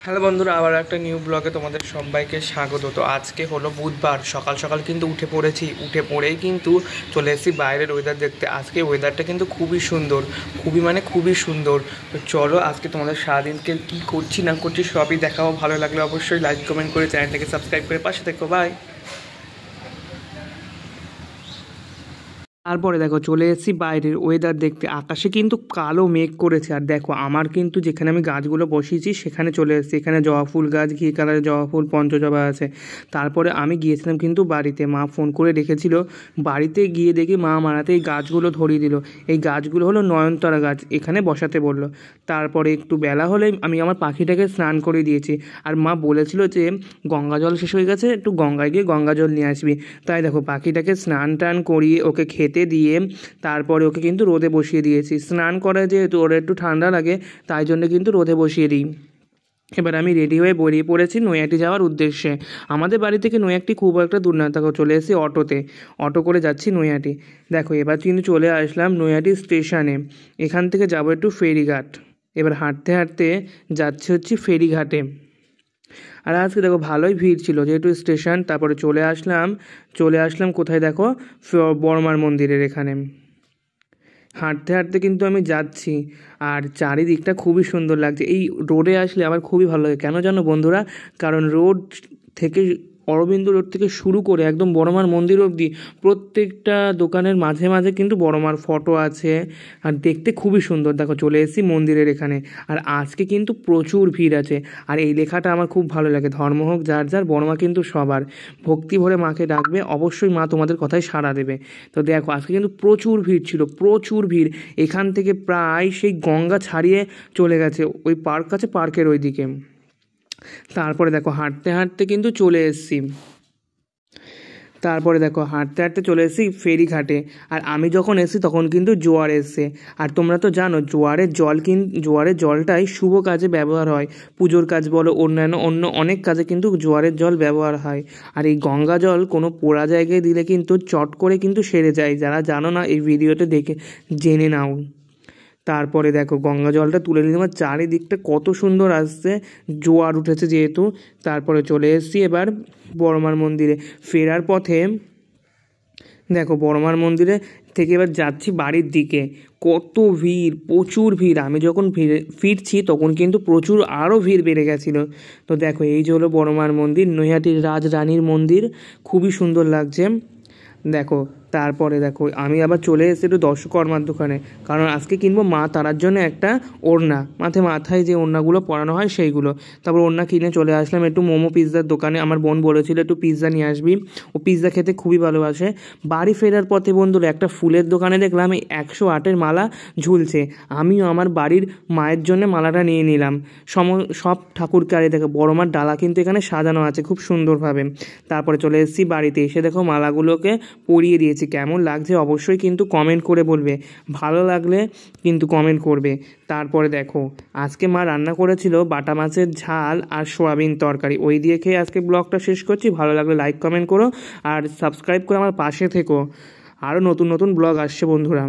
Hello বন্ধুরা, আবার একটা নিউ ব্লগে তোমাদের সবাইকে স্বাগত। তো আজকে হলো বুধবার, সকাল সকাল কিন্তু উঠে পড়েছি। উঠে পড়েই কিন্তু চলে এসেছি বাইরের ওয়েদার দেখতে। আজকে ওয়েদারটা কিন্তু খুবই সুন্দর, খুবই সুন্দর। তো চলো আজকে তোমাদের সারাদিনকে কী করছি না করছি সবই দেখাবো। ভালো লাগলে অবশ্যই লাইক কমেন্ট করে চ্যানেলটাকে সাবস্ক্রাইব করে পাশে থেকো। বাই। তারপরে দেখো চলে এসেছি বাইরের ওয়েদার দেখতে। আকাশে কিন্তু কালো মেঘ করেছে। আর দেখো আমার কিন্তু যেখানে আমি গাছগুলো বসিয়েছি সেখানে চলে এসেছি। এখানে জবা ফুল গাছ, ঘি কালারের জবা ফুল, পঞ্চজবা আছে। তারপরে আমি গিয়েছিলাম কিন্তু বাড়িতে, মা ফোন করে রেখেছিল। বাড়িতে গিয়ে দেখি মা মারাতে এই গাছগুলো ধরিয়ে দিল। এই গাছগুলো হলো নয়নতারা গাছ, এখানে বসাতে বললো। তারপরে একটু বেলা হলে আমি আমার পাখিটাকে স্নান করে দিয়েছি। আর মা বলেছিল যে গঙ্গা জল শেষ হয়ে গেছে, একটু গঙ্গায় গিয়ে গঙ্গা জল নিয়ে আসবি। তাই দেখো পাখিটাকে স্নান টান করিয়ে ওকে খেতে দিয়ে তারপরে ওকে কিন্তু রোদে বসিয়ে দিয়েছি। স্নান করে যেহেতু ওর একটু ঠান্ডা লাগে, তাই জন্য কিন্তু রোদে বসিয়ে দিই। এবার আমি রেডি হয়ে বেরিয়ে পড়েছি নৈহাটি যাওয়ার উদ্দেশ্যে। আমাদের বাড়ি থেকে নৈহাটি খুব একটা দূর না, তাকে চলে এসেছি অটোতে। অটো করে যাচ্ছি নৈহাটি। দেখো এবার কিন্তু চলে আসলাম নৈহাটি স্টেশনে। এখান থেকে যাবো একটু ফেরিঘাট। এবার হাঁটতে হাঁটতে যাচ্ছি হচ্ছে ফেরিঘাটে। আর আজকে দেখো ভালোই ভিড় ছিল যেহেতু স্টেশন। তারপরে চলে আসলাম কোথায় দেখো, বড়মার মন্দিরের এখানে। হাঁটতে হাঁটতে কিন্তু আমি যাচ্ছি আর চারিদিকটা খুবই সুন্দর লাগছে। এই রোডে আসলে আমার খুবই ভালো লাগে, কেন জানো বন্ধুরা? কারণ রোড থেকে, অরবিন্দ রোড থেকে শুরু করে একদম বড়মার মন্দির অবধি প্রত্যেকটা দোকানের মাঝে মাঝে কিন্তু বড়মার ফটো আছে। আর দেখতে খুবই সুন্দর। দেখো চলে এসেছি মন্দিরের এখানে। আর আজকে কিন্তু প্রচুর ভিড় আছে। আর এই লেখাটা আমার খুব ভালো লাগে, ধর্ম হোক যার যার, বড়মা কিন্তু সবার। ভক্তি ভরে মাকে ডাকবে, অবশ্যই মা তোমাদের কথায় সাড়া দেবে। তো দেখো আজকে কিন্তু প্রচুর ভিড় ছিল, প্রচুর ভিড়। এখান থেকে প্রায় সেই গঙ্গা ছাড়িয়ে চলে গেছে ওই পার্ক আছে, পার্কের ওই দিকে। তারপরে দেখো হাঁটতে হাঁটতে কিন্তু চলে এসেছি। চলে এসেছি ফেরিঘাটে। আর আমি যখন এসেছি তখন কিন্তু জোয়ার এসছে। আর তোমরা তো জানো জোয়ারের জলটাই শুভ কাজে ব্যবহার হয়। পুজোর কাজ বলো, অন্য অনেক কাজে কিন্তু জোয়ারের জল ব্যবহার হয়। আর এই গঙ্গা জল কোনো পোড়া জায়গায় দিলে কিন্তু চট করে কিন্তু সেরে যায়। যারা জানো না এই ভিডিওটা দেখে জেনে নাও। তারপরে দেখো গঙ্গা জলটা তুলে নিলাম। আর চারিদিকটা কত সুন্দর আসছে, জোয়ার উঠেছে যেহেতু। তারপরে চলে এসেছি এবার বড়মার মন্দিরে। ফেরার পথে দেখো বড়মার মন্দিরে থেকে এবার যাচ্ছি বাড়ির দিকে। কত ভিড়, প্রচুর ভিড়। আমি যখন ফিরছি তখন কিন্তু প্রচুর আরও ভিড় বেড়ে গেছিলো। তো দেখো এই যে হলো বড়মার মন্দির, নৈহাটির রাজরানীর মন্দির, খুবই সুন্দর লাগছে। দেখো তারপরে দেখো আমি আবার চলে এসেছি একটু দর্শকর্মার দোকানে, কারণ আজকে কিনবো মা তারার জন্য একটা ওড়না, মাথায় যে ওড়নাগুলো পরানো হয় সেইগুলো। তারপর ওড়না কিনে চলে আসলাম একটু মোমো পিৎজার দোকানে। আমার বোন বলেছিল একটু পিৎজা নিয়ে আসবি, ও পিৎজা খেতে খুবই ভালোবাসে। বাড়ি ফেরার পথে বন্ধুরা একটা ফুলের দোকানে দেখলাম এই 108-এর মালা ঝুলছে। আমিও আমার বাড়ির মায়ের জন্য মালাটা নিয়ে নিলাম। সব ঠাকুরকে, আর দেখো বড়মার ডালা কিন্তু এখানে সাজানো আছে খুব সুন্দরভাবে। তারপরে চলে এসেছি বাড়িতে। এসে দেখো মালাগুলোকে পরিয়ে দিয়েছি। কেমন লাগছে অবশ্যই কিন্তু কমেন্ট করে বলবে, ভালো লাগলে কিন্তু কমেন্ট করবে। তারপরে দেখো আজকে মা রান্না করেছিল বাটা মাছের ঝাল আর সোয়াবিন তরকারি, ওই দিয়ে খেয়ে আজকে ব্লগটা শেষ করছি। ভালো লাগলে লাইক কমেন্ট করো আর সাবস্ক্রাইব করে আমার পাশে থেকো। আরও নতুন নতুন ব্লগ আসছে বন্ধুরা।